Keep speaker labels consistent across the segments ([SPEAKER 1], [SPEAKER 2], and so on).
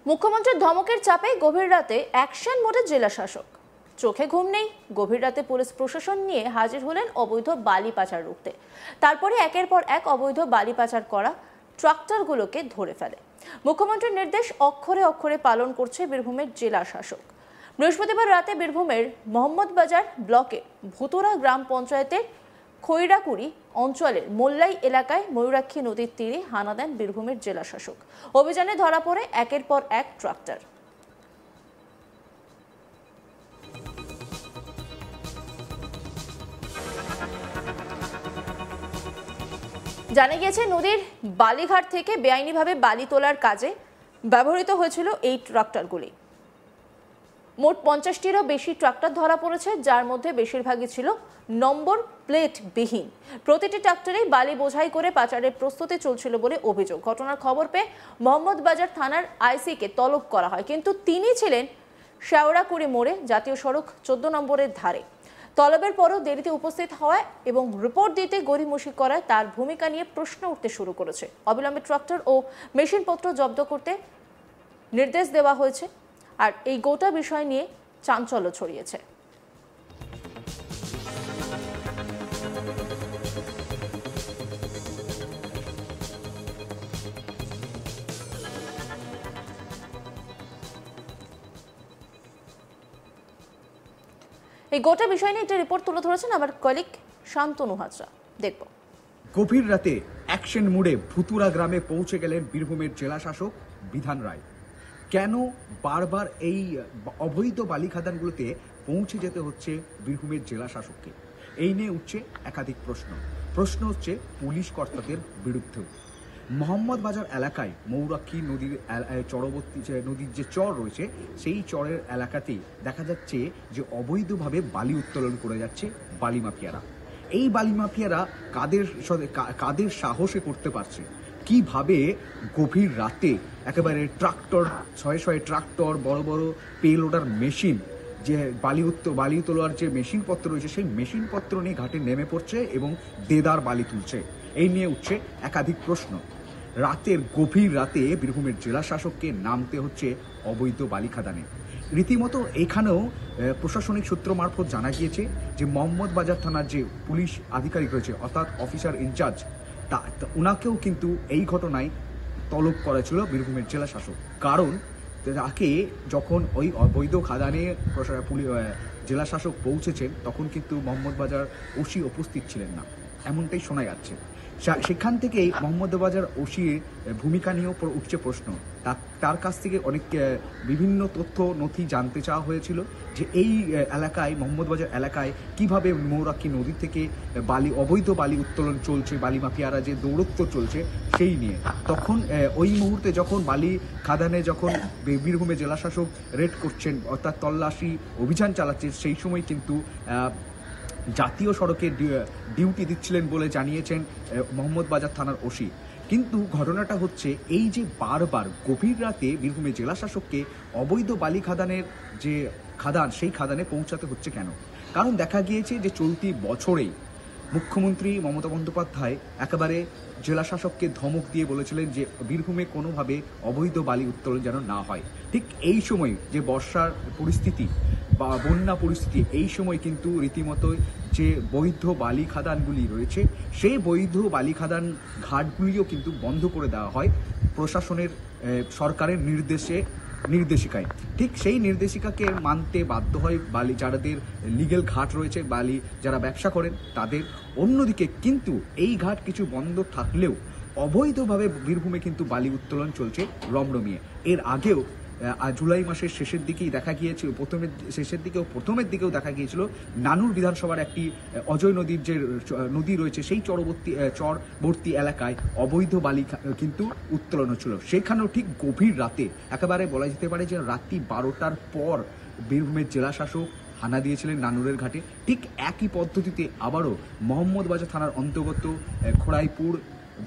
[SPEAKER 1] মুখ্যমন্ত্রীর ধমকের চাপে গভীর রাতে অ্যাকশন মোডে জেলা শাসক। চোখে ঘুম নেই, গভীর রাতে পুলিশ প্রশাসন নিয়ে হাজির হলেন অবৈধ বালি পাচার রুখতে। তারপরে একের পর এক অবৈধ বালি পাচার করা ট্রাক্টরগুলোকে ধরে ফেলে। মুখ্যমন্ত্রীর নির্দেশ অক্ষরে অক্ষরে পালন করছে বীরভূমের জেলা শাসক। বৃহস্পতিবার রাতে বীরভূমের মোহাম্মদবাজার ব্লকের ভুতুরা গ্রাম পঞ্চায়েতের খৈরাকুড়ি অঞ্চলের মোল্লাই এলাকায় ময়ূরাক্ষী নদীর তীরে হানা দেন বীরভূমের জেলা শাসক। অভিযানে ধরা পড়ে একের পর এক ট্রাক্টর। জানা গিয়েছে নদীর বালিঘাট থেকে বেআইনিভাবে বালি তোলার কাজে ব্যবহৃত হয়েছিল এই ট্রাক্টরগুলি। মোট 50টিরও বেশি ট্রাক্টর ধরা পড়েছে, যার মধ্যে বেশিরভাগই ছিল নম্বর প্লেট বিহীন। প্রতিটি ট্রাক্টরেই বালি বোঝাই করে পাচারের প্রস্তুতি চলছিল বলে অভিযোগ। ঘটনার খবর পেয়ে মোহাম্মদবাজার থানার আইসিকে তলব করা হয়, কিন্তু তিনি ছিলেন শেওড়াকুড়ি মোড়ে জাতীয় সড়ক 14 নম্বরের ধারে। তলবের পরও দেরিতে উপস্থিত হওয়ায় এবং রিপোর্ট দিতে গড়িমসি করায় তার ভূমিকা নিয়ে প্রশ্ন উঠতে শুরু করেছে। অবিলম্বে ট্রাক্টর ও মেশিনপত্র জব্দ করতে নির্দেশ দেওয়া হয়েছে। আর এই গোটা বিষয় নিয়ে চাঞ্চল্য ছড়িয়েছে। এই গোটা বিষয় নিয়ে একটা রিপোর্ট তুলে ধরেছেন আমার কলিগ শান্তনু হাজরা। দেখব।
[SPEAKER 2] গভীর রাতে অ্যাকশন মোডে ভুতুরা গ্রামে পৌঁছে গেলেন বীরভূমের জেলা শাসক বিধান রায়। কেন বারবার এই অবৈধ বালি খাদানগুলোতে পৌঁছে যেতে হচ্ছে বীরভূমের জেলা শাসককে? এই নিয়ে উঠছে একাধিক প্রশ্ন হচ্ছে পুলিশ কর্তাদের বিরুদ্ধেও। মোহাম্মদবাজার এলাকায় ময়ূরাক্ষী নদীর চরবর্তী নদীর যে চর রয়েছে, সেই চরের এলাকাতেই দেখা যাচ্ছে যে অবৈধভাবে বালি উত্তোলন করে যাচ্ছে বালি মাফিয়ারা। এই বালি মাফিয়ারা কাদের সাহসে করতে পারছে? কিভাবে গভীর রাতে একেবারে ট্রাক্টর, শয়ে ট্রাক্টর, বড় বড় পে লোডার মেশিন, যে বালি তোলার যে মেশিনপত্র রয়েছে, সেই মেশিনপত্র নিয়ে ঘাটে নেমে পড়ছে এবং দেদার বালি তুলছে। এই নিয়ে উঠছে একাধিক প্রশ্ন। গভীর রাতে বীরভূমের জেলা শাসককে নামতে হচ্ছে অবৈধ বালি খাদানে। রীতিমতো এখানেও প্রশাসনিক সূত্র মারফত জানা গিয়েছে যে মোহাম্মদবাজার থানার যে পুলিশ আধিকারিক রয়েছে, অর্থাৎ অফিসার ইনচার্জ, ওনাকেও কিন্তু এই ঘটনায় তলব করেছিল বীরভূমের জেলা শাসক। কারণ তাকে যখন ওই অবৈধ খাদানে জেলা শাসক পৌঁছেছেন, তখন কিন্তু মোহাম্মদবাজার ওসি উপস্থিত ছিলেন না, এমনটাই শোনা যাচ্ছে। সেখান থেকেই মোহাম্মদবাজার ওসির ভূমিকা নিয়েও উঠছে প্রশ্ন। তার কাছ থেকে অনেক বিভিন্ন তথ্য নথি জানতে চাওয়া হয়েছিল যে এই এলাকায়, মোহাম্মদবাজার এলাকায় কিভাবে ময়ূরাক্ষী নদী থেকে অবৈধ বালি উত্তোলন চলছে, বালি মাফিয়ারা যে দৌরত্ব চলছে সেই নিয়ে। তখন ওই মুহূর্তে যখন বালি খাদানে যখন বীরভূমে জেলাশাসক রেড করছেন, অর্থাৎ তল্লাশি অভিযান চালাচ্ছেন, সেই সময় কিন্তু জাতীয় সড়কে ডিউটি দিচ্ছিলেন বলে জানিয়েছেন মোহাম্মদবাজার থানার ওসি। কিন্তু ঘটনাটা হচ্ছে এই যে বারবার গভীর রাতে বীরভূমে জেলা শাসককে অবৈধ বালি খাদানের যে খাদান, সেই খাদানে পৌঁছাতে হচ্ছে কেন? কারণ দেখা গিয়েছে যে চলতি বছরেই মুখ্যমন্ত্রী মমতা বন্দ্যোপাধ্যায় একেবারে জেলা শাসককে ধমক দিয়ে বলেছিলেন যে বীরভূমে কোনোভাবে অবৈধ বালি উত্তোলন যেন না হয়। ঠিক এই সময় যে বর্ষার পরিস্থিতি বা বন্যা পরিস্থিতি, এই সময় কিন্তু রীতিমতোই যে বৈধ বালি খাদানগুলি রয়েছে, সেই বৈধ বালি খাদান ঘাটগুলিও কিন্তু বন্ধ করে দেওয়া হয় প্রশাসনের, সরকারের নির্দেশিকায়। ঠিক সেই নির্দেশিকাকে মানতে বাধ্য হয় যাদের লিগেল ঘাট রয়েছে, বালি যারা ব্যবসা করেন তাদের। অন্যদিকে কিন্তু এই ঘাট কিছু বন্ধ থাকলেও অবৈধভাবে বীরভূমে কিন্তু বালি উত্তোলন চলছে রমরমিয়ে। এর আগেও জুলাই মাসের শেষের দিকেই দেখা গিয়েছিল, প্রথমের দিকেও দেখা গিয়েছিল নানুর বিধানসভার একটি অজয় নদীর যে নদী রয়েছে, সেই চরবর্তী এলাকায় অবৈধ বালি কিন্তু উত্তোলন হচ্ছিল। সেখানেও ঠিক গভীর রাতে, একেবারে বলা যেতে পারে যে রাত্রি 12টার পর বীরভূমের জেলা শাসক হানা দিয়েছিলেন নানুরের ঘাটে। ঠিক একই পদ্ধতিতে আবারও মোহাম্মদবাজার থানার অন্তর্গত খোড়াইপুর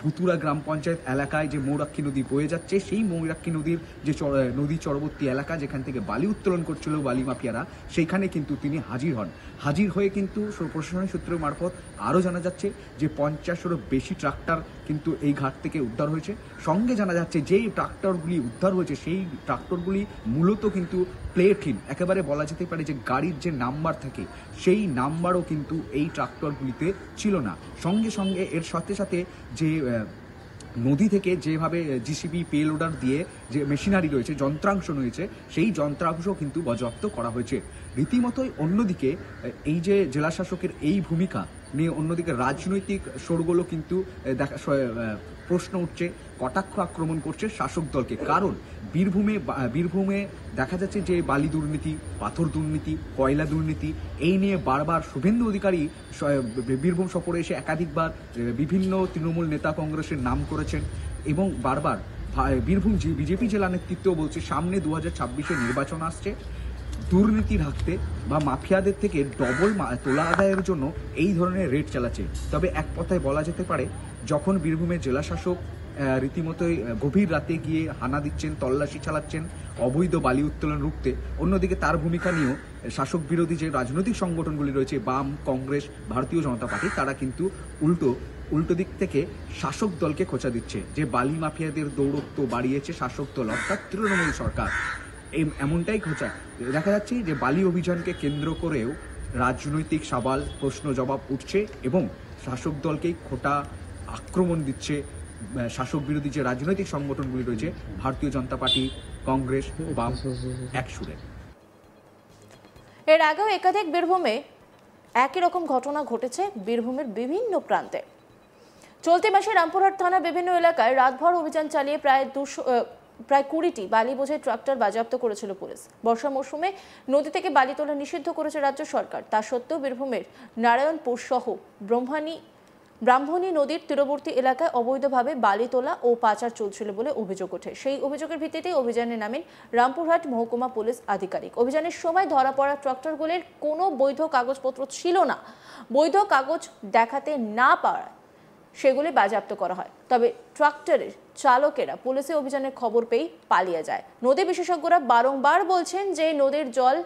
[SPEAKER 2] ভুতুরা গ্রাম পঞ্চায়েত এলাকায় যে মৌরাক্ষী নদী বয়ে যাচ্ছে, সেই মৌরাক্ষী নদীর যে নদী চরবর্তী এলাকা যেখান থেকে বালি উত্তোলন করছিল বালি মাফিয়ারা, সেইখানে কিন্তু তিনি হাজির হন। হাজির হয়ে কিন্তু প্রশাসনিক সূত্রের মারফত আরও জানা যাচ্ছে যে 50-এরও বেশি ট্রাক্টর কিন্তু এই ঘাট থেকে উদ্ধার হয়েছে। সঙ্গে জানা যাচ্ছে যেই ট্রাক্টরগুলি উদ্ধার হয়েছে সেই ট্রাক্টরগুলি মূলত কিন্তু প্লেটহীন, একেবারে বলা যেতে পারে যে গাড়ির যে নাম্বার থাকে সেই নাম্বারও কিন্তু এই ট্রাক্টরগুলিতে ছিল না। সঙ্গে সঙ্গে এর সাথে সাথে যে নদী থেকে যেভাবে জিসিবি পেলোডার দিয়ে যে মেশিনারি রয়েছে, যন্ত্রাংশ রয়েছে, সেই যন্ত্রাংশ কিন্তু বাজেয়াপ্ত করা হয়েছে। রীতিমতোই অন্যদিকে এই যে জেলা শাসকের এই ভূমিকা নিয়ে অন্যদিকে রাজনৈতিক শোরগোলও কিন্তু প্রশ্ন উঠছে, কটাক্ষ আক্রমণ করছে শাসক দলকে। কারণ বীরভূমে দেখা যাচ্ছে যে বালি দুর্নীতি, পাথর দুর্নীতি, কয়লা দুর্নীতি, এই নিয়ে বারবার শুভেন্দু অধিকারী বীরভূম সফরে এসে একাধিকবার বিভিন্ন তৃণমূল নেতা কংগ্রেসের নাম করেছেন এবং বারবার বীরভূম বিজেপি জেলা নেতৃত্ব বলছে সামনে 2026-এ নির্বাচন আসছে, দুর্নীতি ঢাকতে বা মাফিয়াদের থেকে ডবল তোলা আদায়ের জন্য এই ধরনের রেড চালাচ্ছে। তবে এক কথায় বলা যেতে পারে, যখন বীরভূমের জেলা শাসক রীতিমতোই গভীর রাতে গিয়ে হানা দিচ্ছেন, তল্লাশি চালাচ্ছেন অবৈধ বালি উত্তোলন রুখতে, অন্যদিকে তার ভূমিকা নিয়েও শাসক বিরোধী যে রাজনৈতিক সংগঠনগুলি রয়েছে, বাম, কংগ্রেস, ভারতীয় জনতা পার্টি, তারা কিন্তু উল্টো দিক থেকে শাসক দলকে খোঁচা দিচ্ছে যে বালি মাফিয়াদের দৌরত্ব বাড়িয়েছে শাসক দল অর্থাৎ তৃণমূল সরকার। এমনটাই খোঁচা দেখা যাচ্ছে যে বালি অভিযানকে কেন্দ্র করেও রাজনৈতিক সওয়াল, প্রশ্ন জবাব উঠছে এবং শাসক দলকেই খোঁটা আক্রমণ দিচ্ছে শাসক বিরোধী যে রাজনৈতিক সংগঠনগুলি রয়েছে, ভারতীয় জনতা পার্টি, কংগ্রেস, বাম, এক সুরে।
[SPEAKER 1] এর আগেও একাধিক বীরভূমে একই রকম ঘটনা ঘটেছে বীরভূমের বিভিন্ন প্রান্তে। চলতি মাসে রামপুরহাট থানা বিভিন্ন এলাকায় রাতভর অভিযান চালিয়ে প্রায় 20টি বালি বোঝাই ট্রাক্টর বাজেয়াপ্ত করেছিল পুলিশ। বর্ষা মৌসুমে নদী থেকে বালি তোলা নিষিদ্ধ করেছে রাজ্য সরকার। তা সত্ত্বেও বীরভূমের নারায়ণপুর সহ ব্রাহ্মণী নদীর তীরবর্তী এলাকায় অবৈধভাবে বালি তোলা ও পাচার চলছিল বলে অভিযোগ ওঠে। সেই অভিযোগের ভিত্তিতে অভিযানে নামেন রামপুরহাট মহকুমা পুলিশ আধিকারিক। অভিযানের সময় ধরা পড়া ট্রাক্টরগুলির কোনো বৈধ কাগজপত্র ছিল না। বৈধ কাগজ দেখাতে না পারায় সেগুলি বাজেয়াপ্ত করা হয়। তবে ট্রাক্টরের চালকেরা পুলিশের অভিযানের খবর পেয়ে পালিয়ে যায়। নদী বিশেষজ্ঞরা বারংবার বলছেন যে নদীর জল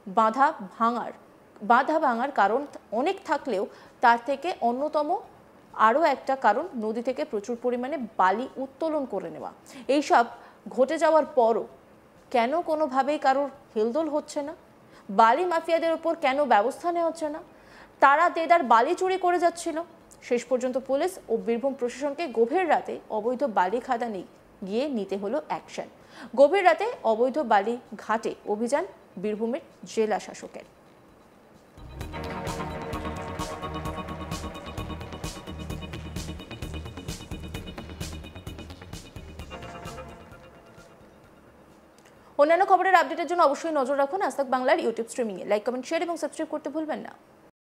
[SPEAKER 1] বাঁধা ভাঙার কারণ অনেক থাকলেও তার থেকে অন্যতম আরও একটা কারণ নদী থেকে প্রচুর পরিমাণে বালি উত্তোলন করে নেওয়া। এইসব ঘটে যাওয়ার পরও কেন কোনোভাবেই কারোর হেলদোল হচ্ছে না? বালি মাফিয়াদের উপর কেন ব্যবস্থা নেওয়া হচ্ছে না? তারা দেদার বালি চুরি করে যাচ্ছিল। শেষ পর্যন্ত পুলিশ ও বীরভূম প্রশাসনকে গভীর রাতে অবৈধ বালি খাদানে গিয়ে নিতে হলো অ্যাকশন। গভীর রাতে অবৈধ বালি ঘাটে অভিযান বীরভূমের জেলা শাসকের। অন্যান্য খবরের আপডেটের জন্য অবশ্যই নজর রাখুন আজ তাক বাংলার ইউটিউব স্ট্রিমিংয়ে। লাইক, কমেন্ট, শেয়ার এবং সাবস্ক্রাইব করতে ভুলবেন না।